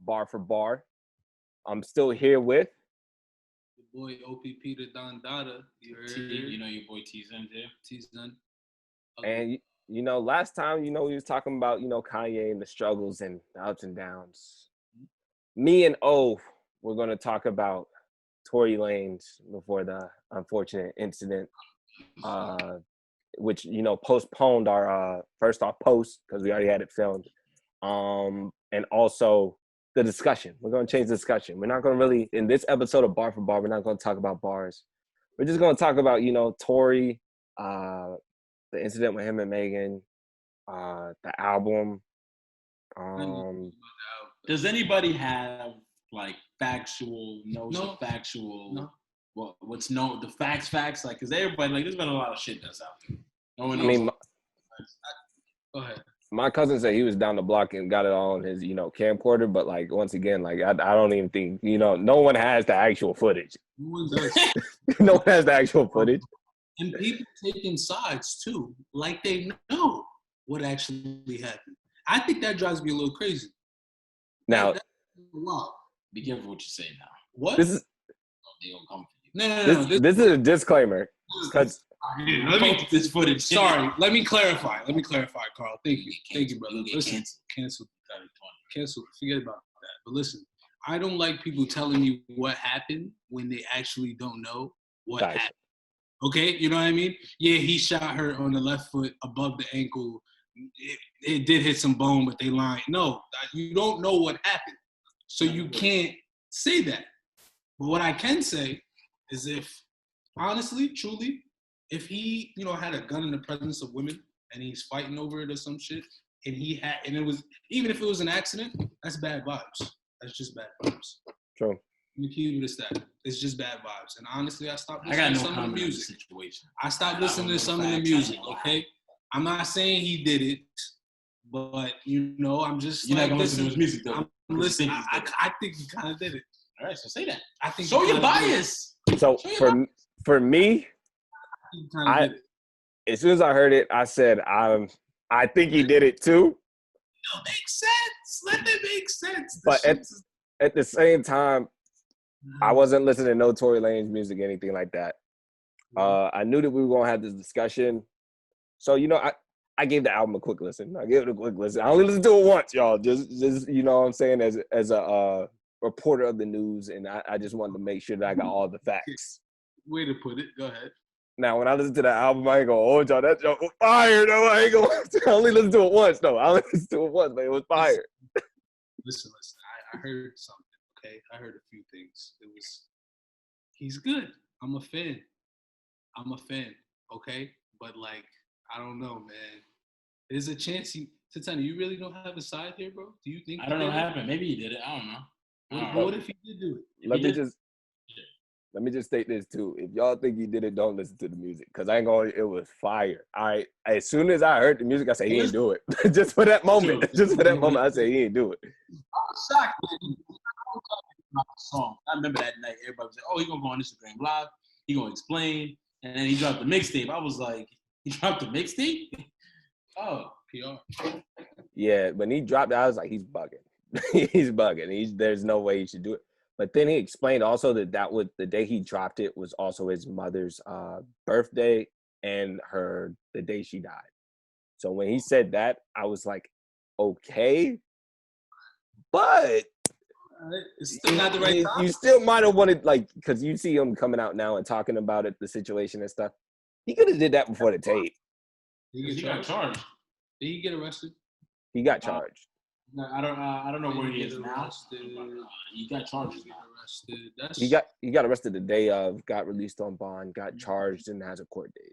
Bar for Bar. I'm still here with your boy OPP the Don Dada. You heard? You know your boy T-Zun there. T-Zun. and last time we was talking about Kanye and the struggles and the ups and downs. Me and O we're going to talk about Tory Lanez before the unfortunate incident, which postponed our first off post because we already had it filmed, and also the discussion. We're going to change the discussion. We're not going to really, in this episode of Bar for Bar, we're not going to talk about bars. We're just going to talk about Tory, the incident with him and Megan, the album. Does anybody have like factual? No. Well, what's the facts? Like, cause everybody there's been a lot of shit that's out there. No one. Go ahead. My cousin said he was down the block and got it all on his camcorder, but once again, I don't even think no one has the actual footage. No one does. No one has the actual footage. And people taking sides too, like they know what actually happened. I think that drives me a little crazy. Now, wow. Be careful what you say now. What? This is they gonna come for you. No. This is a disclaimer. Because let me this footage. Sorry, let me clarify, Carl. Thank you, brother. Listen, cancel. Forget about that. But listen, I don't like people telling me what happened when they actually don't know what happened. Okay, you know what I mean? Yeah, he shot her on the left foot above the ankle. It did hit some bone, but they lied. No, you don't know what happened. So you can't say that. But what I can say is if, honestly, truly, if he, had a gun in the presence of women and he's fighting over it or some shit, and it was, even if it was an accident, that's bad vibes. That's just bad vibes. True. Let me keep you to that. It's just bad vibes. And honestly, I stopped I listening got to no some of the music. Situation. I stopped listening to some of the music, okay? I'm not saying he did it, but I'm just you're not gonna listen to his music though. I'm listening. I think he kind of did it. All right, so say that. I think show your bias. So for me, as soon as I heard it, I said I think he did it too. It'll make sense. Let it make sense. But at the same time, I wasn't listening to no Tory Lanez music, anything like that. I knew that we were gonna have this discussion. So, I gave the album a quick listen. I only listened to it once, y'all. Just what I'm saying, as a reporter of the news, and I just wanted to make sure that I got all the facts. Way to put it. Go ahead. Now, when I listen to the album, I ain't gonna hold y'all. That joke was fire, though. I only listened to it once, though. I only listened to it once, but it was fire. Listen. I heard something, okay? I heard a few things. He's good. I'm a fan, okay? But, I don't know, man. There's a chance Tatiana, you really don't have a side here, bro? Do you think? I don't know what happened. Maybe he did it. I don't know. What if he did do it? Let me just state this too. If y'all think he did it, don't listen to the music. Cause it was fire. As soon as I heard the music, I said he didn't do it. Just for that moment. I said he didn't do it. I was shocked, man. Song. I remember that night. Everybody was like, "Oh, he's gonna go on Instagram Live. He gonna explain." And then he dropped the mixtape. I was like, "He dropped the mixtape?" Oh, PR. Yeah, when he dropped it, I was like, he's bugging. He's bugging. There's no way he should do it. But then he explained also that was the day he dropped it was also his mother's birthday and the day she died. So when he said that, I was like, okay, but it's still not the right time. You still might have wanted, because you see him coming out now and talking about it, the situation and stuff. He could have did that before the tape. He got charged. Did he get arrested? He got charged. No, I don't know where he is now. He got charged now. He got arrested the day of, got released on bond, got charged, and has a court date.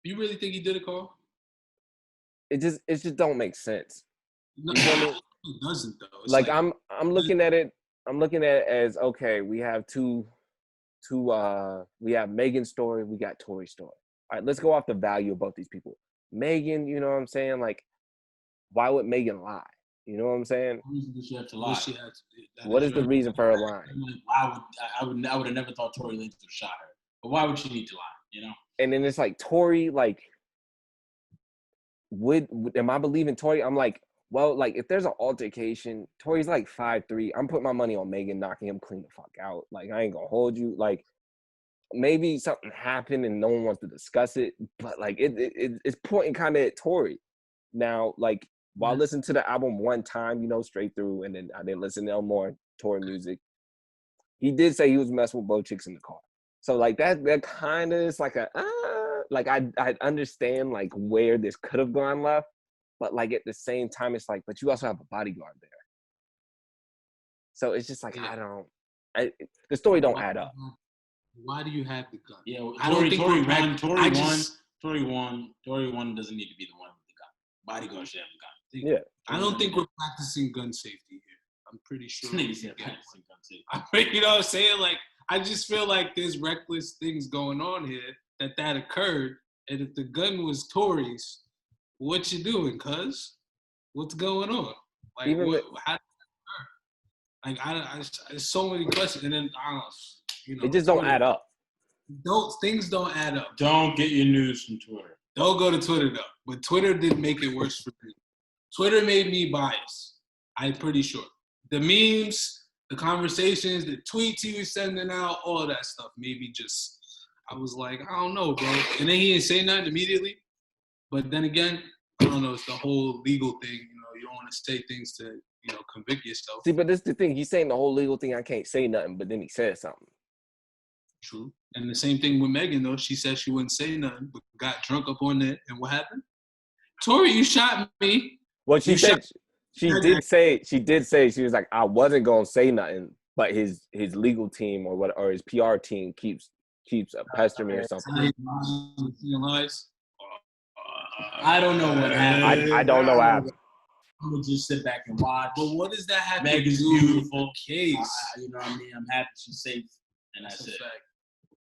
You really think he did it, Carl? It just don't make sense. No, it doesn't though. It's I'm looking at it. I'm looking at it as, okay, we have we have Megan's story, we got Tory's story. All right, let's go off the value of both these people. Megan, you know what I'm saying? Why would Megan lie? You know what I'm saying? What reason did she have to lie? What is the reason for her lying? I would have never thought Tory Lanez would have shot her. But why would she need to lie? And then it's Tory, am I believing Tory? I'm like, Well, like if there's an altercation, Tory's like 5'3". I'm putting my money on Megan knocking him clean the fuck out. Like I ain't gonna hold you. Like maybe something happened and no one wants to discuss it, but like it's pointing kind of at Tory. Now, like while listening to the album one time, straight through, and then I didn't listen to no more Tory music. He did say he was messing with both chicks in the car. So like that kind of is like like I understand like where this could have gone left. But like at the same time, it's like, but you also have a bodyguard there. So it's just like, the story don't add up. Why do you have the gun? Yeah, I don't think Tory won. Tory won doesn't need to be the one with the gun. Bodyguard should have the gun. Yeah. I don't think we're practicing gun safety here. I'm pretty sure. Niggas are practicing gun safety. I mean, you know what I'm saying? Like, I just feel like there's reckless things going on here that occurred. And if the gun was Tory's, what you doing, cuz? What's going on? Like, Even how? Like, there's so many questions, and then it just don't add up. Things don't add up. Don't get your news from Twitter. Don't go to Twitter though. But Twitter did make it worse for me. Twitter made me biased. I'm pretty sure. The memes, the conversations, the tweets he was sending out, all of that stuff made me just. I was like, I don't know, bro. And then he didn't say nothing immediately. But then again, I don't know. It's the whole legal thing. You don't want to say things to, convict yourself. See, but this is the thing. He's saying the whole legal thing. I can't say nothing, but then he said something. True. And the same thing with Megan, though. She said she wouldn't say nothing, but got drunk up on it. And what happened? Tory, you shot me. Well, she said she did say she was like, I wasn't gonna say nothing, but his legal team or his PR team keeps pestering me or something. I don't know what happened. I don't know what happened. I'm gonna just sit back and watch. But what does that have Megan's to do beautiful with the case? You know what I mean? I'm happy she's safe, and that's it. Fact.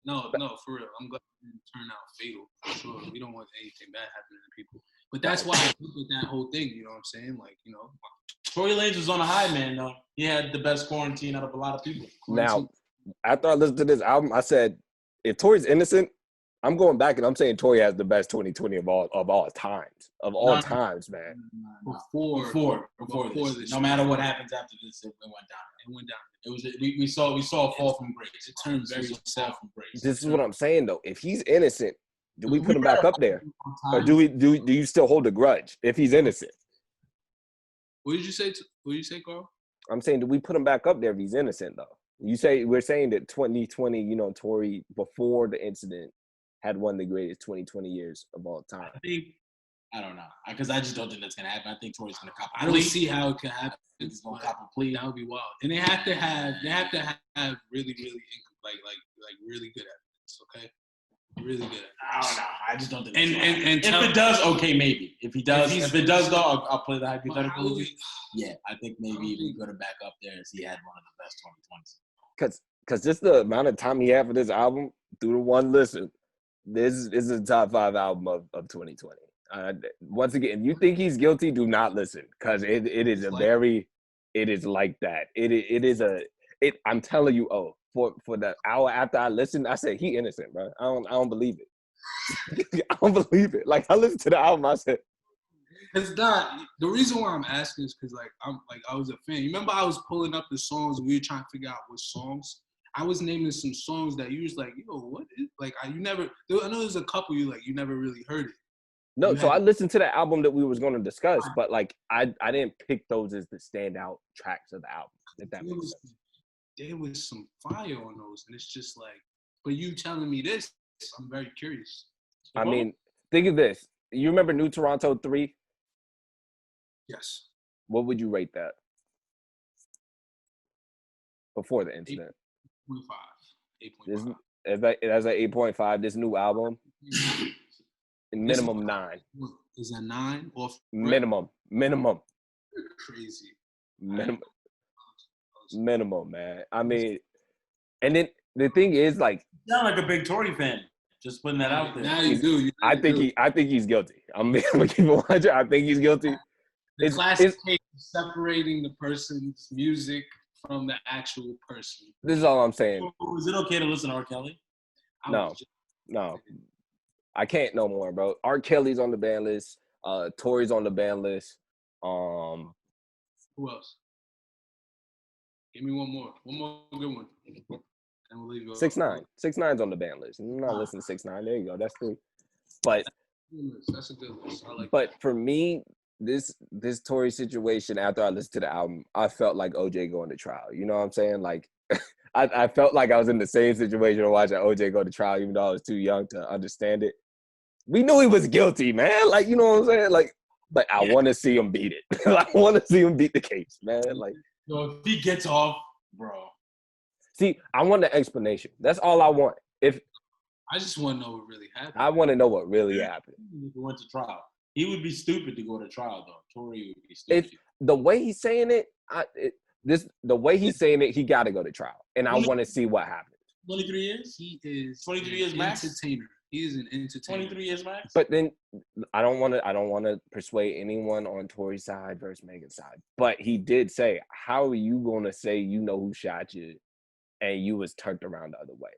No, for real. I'm glad it didn't turn out fatal, for sure. We don't want anything bad happening to people. But that's why I look at that whole thing, you know what I'm saying? Like, Tory Lanez was on a high, man, though. He had the best quarantine out of a lot of people. Now, after I listened to this album, I said, if Tory's innocent, I'm going back and I'm saying Tory has the best 2020 of all times. Of all times, man. Before this. No matter what happens after this, it went down. It went down. It was we saw a fall from grace. It turned very fall from grace. This is what I'm saying though. If he's innocent, do we put him back up there? Or do you still hold a grudge if he's innocent? What did you say, Carl? I'm saying, do we put him back up there if he's innocent though? We're saying that 2020, Tory before the incident had one of the greatest 2020 years of all time. I don't know, because I just don't think that's gonna happen. I think Tory's gonna cop a plea. I don't see how it can happen. He's gonna cop a plea. That would be wild. And they have to have really, really like really good evidence. Okay, really good evidence. I don't know. I just don't think. And if it does, okay, maybe. If it does, though, I'll play the hypothetical. Yeah, I think maybe we go to back up there as he had one of the best 2020s. Because just the amount of time he had for this album through the one listen, this is a top 5 album of 2020. Once again, if you think he's guilty, do not listen, because it is like that. I'm telling you, for the hour after I listened, I said he innocent, bro. I don't believe it. I don't believe it. Like I listened to the album, I said it's not. The reason why I'm asking is because I was a fan. You remember I was pulling up the songs and we were trying to figure out what songs. I was naming some songs that you was like, yo, what is like? I know there's a couple you never really heard it. No, so I listened to the album that we was going to discuss, but like I didn't pick those as the standout tracks of the album. If that makes sense. There was some fire on those, and it's just like, but you telling me this, I'm very curious. I mean, think of this. You remember New Toronto 3? Yes. What would you rate that? Before the incident. 8.5. That's an 8.5. This new album, minimum 9. Is that 9 or minimum? Crazy. Minimum, man. I mean, and then the thing is, like, you sound like a big Tory fan. Just putting that out there. Now you do. I think he's guilty. I'm gonna keep it 100. I think he's guilty. The classic case of separating the person's music from the actual person. This is all I'm saying. Is it okay to listen to R. Kelly? No. I can't no more, bro. R. Kelly's on the ban list. Tory's on the ban list. Who else? Give me one more good one, and we'll leave you. 6ix9ine. 6ix9ine's on the ban list. I'm not listening to 6ix9ine. There you go. That's 3. But that's a good list. I like. But for me, this Tory situation, after I listened to the album, I felt like OJ going to trial. You know what I'm saying? Like, I felt like I was in the same situation of watching OJ go to trial, even though I was too young to understand it. We knew he was guilty, man. Like, you know what I'm saying? Like, but I want to see him beat it. I want to see him beat the case, man. Like, so if he gets off, bro. See, I want the explanation. That's all I want. I just want to know what really happened. I want to know what really happened. He went to trial. He would be stupid to go to trial, though. Tory would be stupid. The way he's saying it, the way he's saying it, he got to go to trial, and I want to see what happens. 23 years? He is 23 years max. Entertainer. He is an entertainer. 23 years max. But then I don't want to persuade anyone on Tory's side versus Megan's side. But he did say, "How are you going to say you know who shot you, and you was turned around the other way?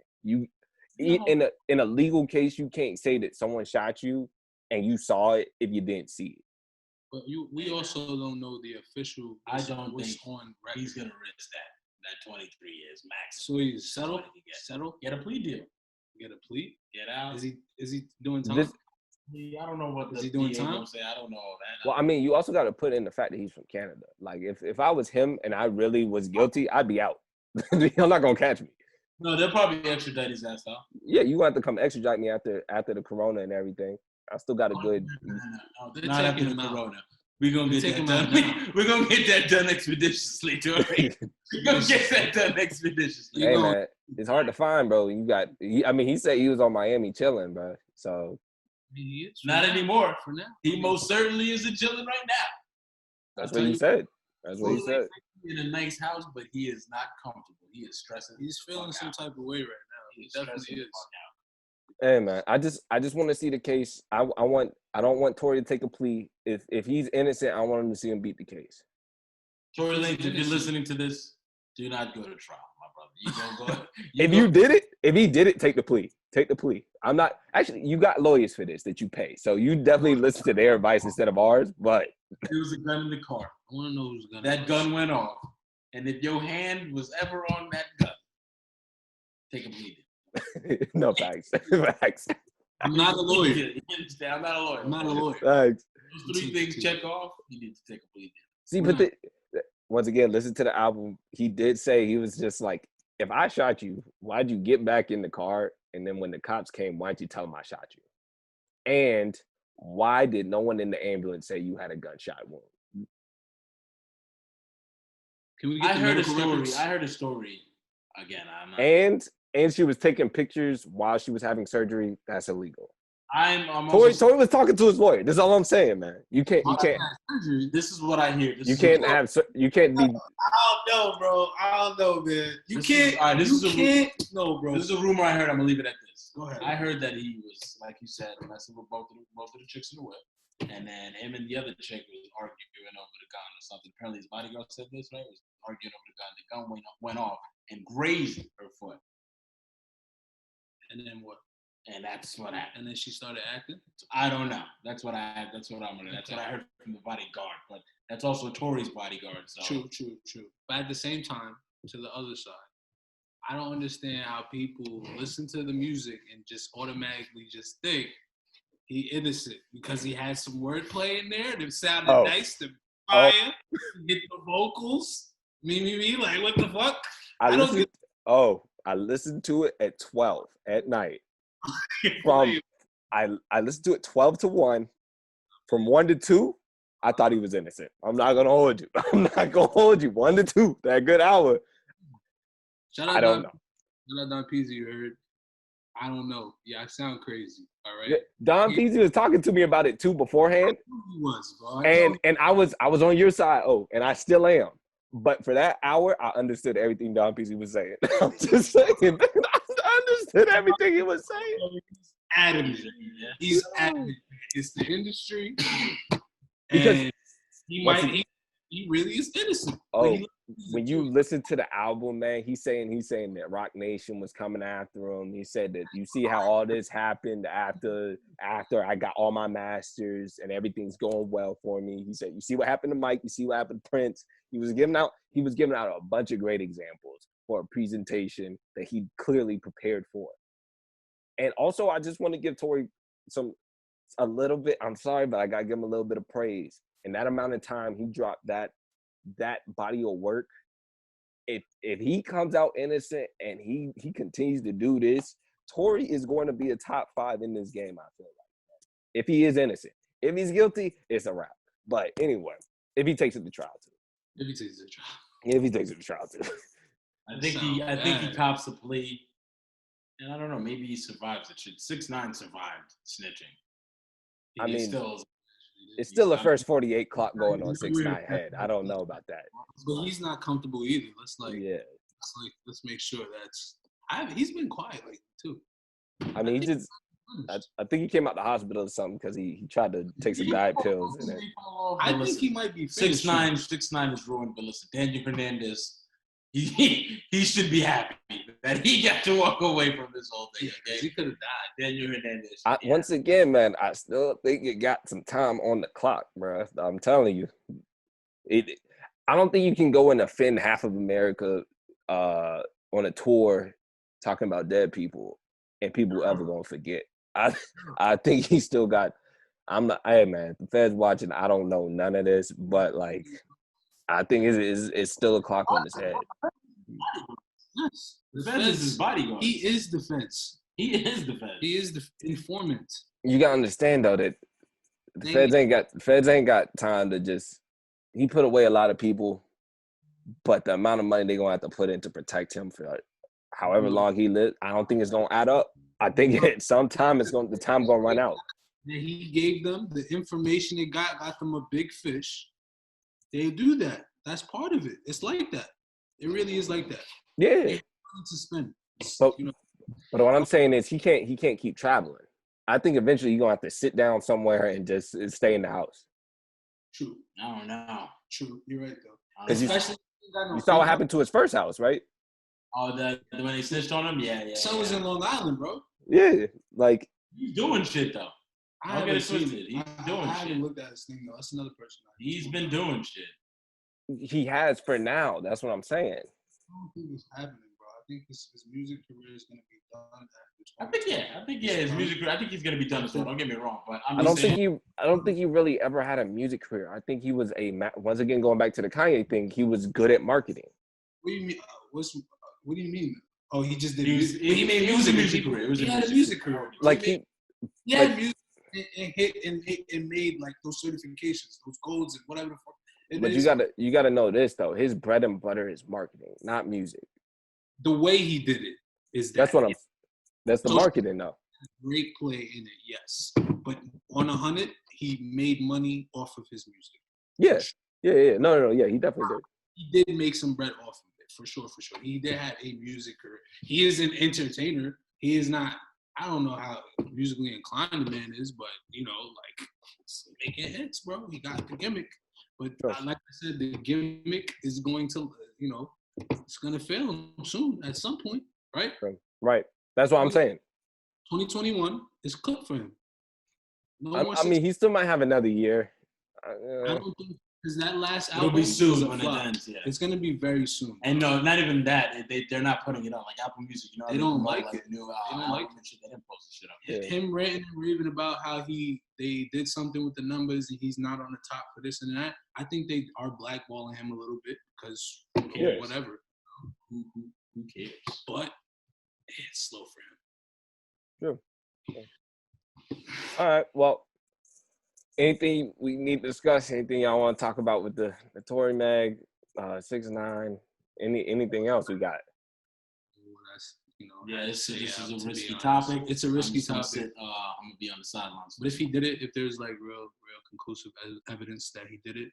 In a legal case, you can't say that someone shot you and you saw it if you didn't see it." But we also don't know the official. I don't think on record. He's gonna risk that 23 years max. So he's settle, get a plea deal, get a plea, get out. Is he doing time? I don't know what is he doing time? Say. I don't know that. Well, I mean, you also got to put in the fact that he's from Canada. Like, if I was him and I really was guilty, I'd be out. You're not gonna catch me. No, they'll probably extradite his ass out. Yeah, you have to come extradite me after the corona and everything. I still got a good. No, not after the corona. We're gonna get that done. We're gonna get that done expeditiously, Tory. We're gonna get that done expeditiously. Hey man, it's hard to find, bro. He said he was on Miami chilling, bro. So He is not anymore. For now, he most certainly isn't chilling right now. That's what he said. That's what he said. In a nice house, but he is not comfortable. He is stressing. He's feeling some type of way right now. He definitely is. Hey man, I just want to see the case. I don't want Tory to take a plea. If he's innocent, I want him to see him beat the case. Tory Lanez, if you're listening to this, do not go to trial, my brother. You don't go. If he did it, take the plea. Take the plea. I'm not actually. You got lawyers for this that you pay, so you definitely listen to their advice instead of ours. But there was a gun in the car. I want to know whose gun. That gun went off, and if your hand was ever on that gun, take a plea. No facts. Facts. I'm not a lawyer. You understand? I'm not a lawyer. I'm not a lawyer. Facts. Those 3 things check off. You need to take a plea. See, but once again, listen to the album. He did say he was just like, if I shot you, why'd you get back in the car? And then when the cops came, why'd you tell them I shot you? And why did no one in the ambulance say you had a gunshot wound? Can we get I heard a story. Again, I'm not. And she was taking pictures while she was having surgery. That's illegal. Tory was talking to his lawyer. That's all I'm saying, man. You can't. This is what I hear. You can't be. I don't know, bro. I don't know, man. No, bro. This is a rumor I heard. I'm gonna leave it at this. Go ahead. I heard that he was, like you said, messing with both of the chicks in the whip, and then him and the other chick was arguing over the gun or something. Apparently, his bodyguard said this, right? Was arguing over the gun. The gun went off and grazed her foot. And then what? And that's what happened. And then she started acting? I don't know. That's what I heard from the bodyguard. But that's also Tory's bodyguard. So. True. But at the same time, to the other side, I don't understand how people listen to the music and just automatically just think he innocent because he had some wordplay in there that sounded nice to fire, get the vocals. Me, like what the fuck? I listened to it at 12 at night. I listened to it 12 to 1. From 1 to 2, I thought he was innocent. I'm not gonna hold you. 1 to 2, that good hour. I don't know. Shout out Don Peasy, you heard? I don't know. Yeah, I sound crazy. All right. Yeah, Don Peasy was talking to me about it too beforehand. He was, bro. And I was on your side. And I still am. But for that hour, I understood everything Don Peasy was saying. I'm just saying, I understood everything he was saying. He's adamant. It's the industry. Because he he really is innocent. Oh, when you listen to the album, man, he's saying that Rock Nation was coming after him. He said that you see how all this happened after I got all my masters and everything's going well for me. He said, you see what happened to Mike, you see what happened to Prince. He was giving out a bunch of great examples for a presentation that he clearly prepared for. And also, I just want to give Tory a little bit. I'm sorry, but I gotta give him a little bit of praise. In that amount of time, he dropped that body of work. If he comes out innocent and he continues to do this, Tory is going to be a top 5 in this game. I feel like if he is innocent. If he's guilty, it's a wrap. But anyway, if he takes it to trial too. If he takes it to trial. If he takes it to trial too. I think he cops the plea. And I don't know, maybe he survives it. 6ix9ine survived snitching. I mean, it's still the first 48 clock going on 6ix9ine head. I don't know about that. But he's not comfortable either. Let's make sure he's been quiet lately too. I mean, I think he came out the hospital or something because he tried to take some diet pills. And I think he might be finished. 6ix9ine is ruined, but listen, Daniel Hernandez, he should be happy that he got to walk away from this whole thing. Okay? He could have died. Daniel Hernandez. Once again, man, I still think it got some time on the clock, bro. I'm telling you, I don't think you can go and offend half of America on a tour talking about dead people and people ever gonna forget. I think he still got. Hey man, the Fed's watching. I don't know none of this, but like, I think it's still a clock on his head. Yes, the Feds is his bodyguard. He is the Feds. He is the Feds. He is the informant. You gotta understand though that the Feds ain't got time to just. He put away a lot of people, but the amount of money they're gonna have to put in to protect him for however long he lives, I don't think it's gonna add up. I think the time gonna run out. And he gave them the information they got them a big fish. They do that. That's part of it. It's like that. It really is like that. Yeah. To spend. But what I'm saying is he can't keep traveling. I think eventually you're gonna have to sit down somewhere and just stay in the house. True. I don't know. True. You're right though. Especially you saw what happened to his first house, right? Oh, when they snitched on him? Yeah. So was in Long Island, bro. Yeah, like he's doing shit though. I haven't He's doing shit. I haven't looked at his thing though. That's another person. He's been doing shit. He has for now. That's what I'm saying. I don't think it's happening, bro. I think his music career is gonna be done after. I think his music career. I think he's gonna be done as well. Don't get me wrong, but I don't think he really ever had a music career. I think he was once again going back to the Kanye thing. He was good at marketing. What do you mean? What do you mean? Oh, he just did. He made music career. He had a music career. Like he had music and hit and made like those certifications, those golds and whatever the fuck. But you gotta know this though. His bread and butter is marketing, not music. The way he did it is that. That's the marketing though. Great play in it, yes. But on 100, he made money off of his music. Yeah. No. Yeah, he definitely did. He did make some bread off of it, for sure. He did have a music career. He is an entertainer. He is not. I don't know how musically inclined the man is, but like making hits, bro. He got the gimmick. But like I said, the gimmick is going to, it's going to fail him soon at some point, right? Right. That's what I'm saying. 2021 is cooked for him. I mean, he still might have another year. I don't think because that last album will be soon when it ends. Yeah, it's gonna be very soon. And no, not even that. They're not putting it on like Apple Music. They don't like it. New they don't like it. They didn't post the shit up. Yeah. Him ranting and raving about how they did something with the numbers and he's not on the top for this and that. I think they are blackballing him a little bit because whatever. Who cares? But it's slow for him. Sure. All right. Well, anything we need to discuss? Anything y'all want to talk about with the Tory Mag, 6ix9ine? Anything else we got? This is a risky topic. It's a risky topic. I'm gonna be on the sidelines. But if he did it, if there's like real conclusive evidence that he did it,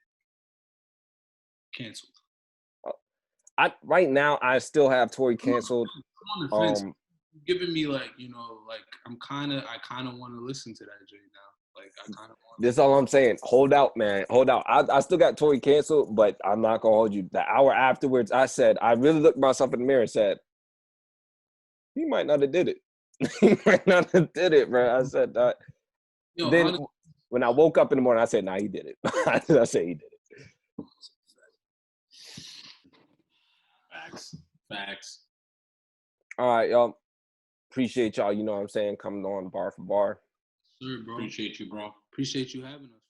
canceled. Right now, I still have Tory canceled. I'm on the fence. Giving me like I kind of want to listen to that Jay now. Like I kind of want. This is all I'm saying. Hold out, man. Hold out. I still got Tory canceled, but I'm not gonna hold you. The hour afterwards, I said, I really looked myself in the mirror and said, he might not have did it. He might not have did it, bro. I said that. Yo, Then honestly, when I woke up in the morning, I said, nah, he did it. I said he did it. Facts. All right, y'all. Appreciate y'all, you know what I'm saying, coming on bar for bar. sir, bro. Appreciate you, bro. Appreciate you having us.